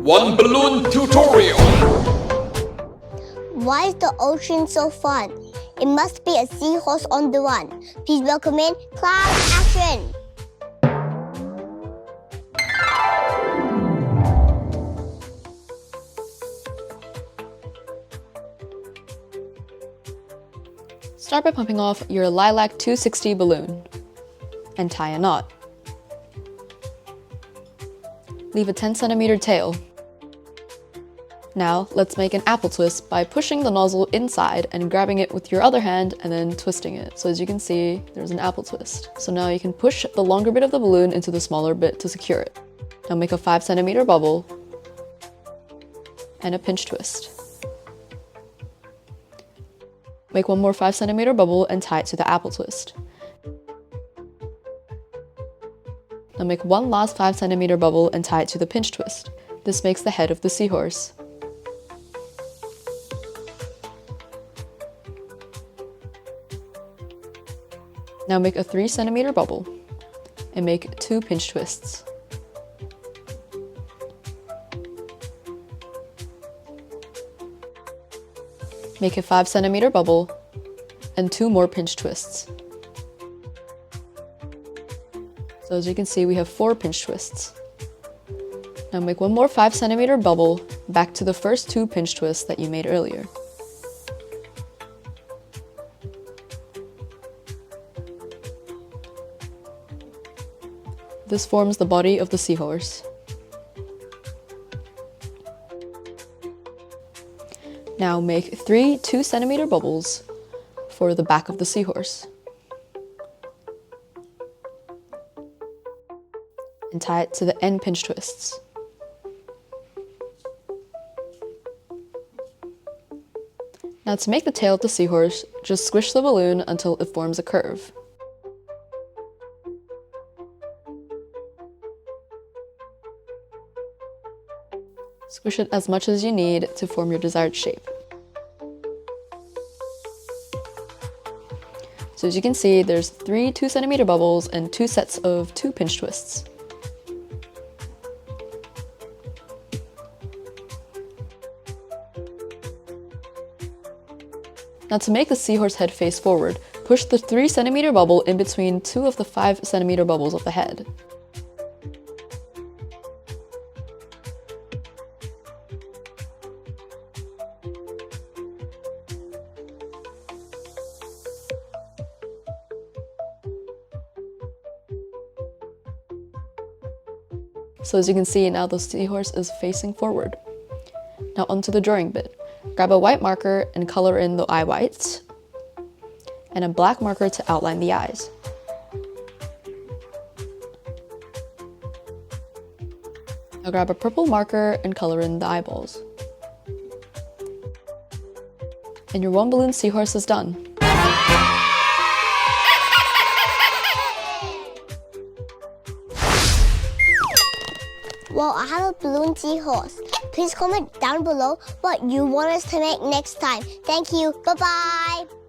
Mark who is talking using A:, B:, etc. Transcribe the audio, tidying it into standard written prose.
A: One Balloon Tutorial.
B: Why is the ocean so fun? It must be a seahorse on the run. Please welcome in Cloud Action.
C: Start by pumping off your Lilac 260 balloon and tie a knot. Leave a 10cm tail. Now let's make an apple twist by pushing the nozzle inside and grabbing it with your other hand and then twisting it. So as you can see, there's an apple twist. So now you can push the longer bit of the balloon into the smaller bit to secure it. Now make a 5cm bubble and a pinch twist. Make one more 5cm bubble and tie it to the apple twist. Now make one last 5cm bubble and tie it to the pinch twist. This makes the head of the seahorse. Now make a 3cm bubble and make 2 pinch twists. Make a 5cm bubble and 2 more pinch twists. So as you can see, we have 4 pinch twists. Now make one more 5cm bubble back to the first 2 pinch twists that you made earlier. This forms the body of the seahorse. Now make 3 2cm bubbles for the back of the seahorse. And tie it to the end pinch twists. Now to make the tail of the seahorse, just squish the balloon until it forms a curve. Squish it as much as you need to form your desired shape. So as you can see, there's 3 2cm bubbles and 2 sets of 2 pinch twists. Now to make the seahorse head face forward, push the 3cm bubble in between 2 of the 5cm bubbles of the head. So as you can see, now the seahorse is facing forward. Now onto the drawing bit. Grab a white marker and color in the eye whites, and a black marker to outline the eyes. Now grab a purple marker and color in the eyeballs. And your One Balloon Seahorse is done.
B: Well, I have a balloon seahorse. Please comment down below what you want us to make next time. Thank you. Bye-bye.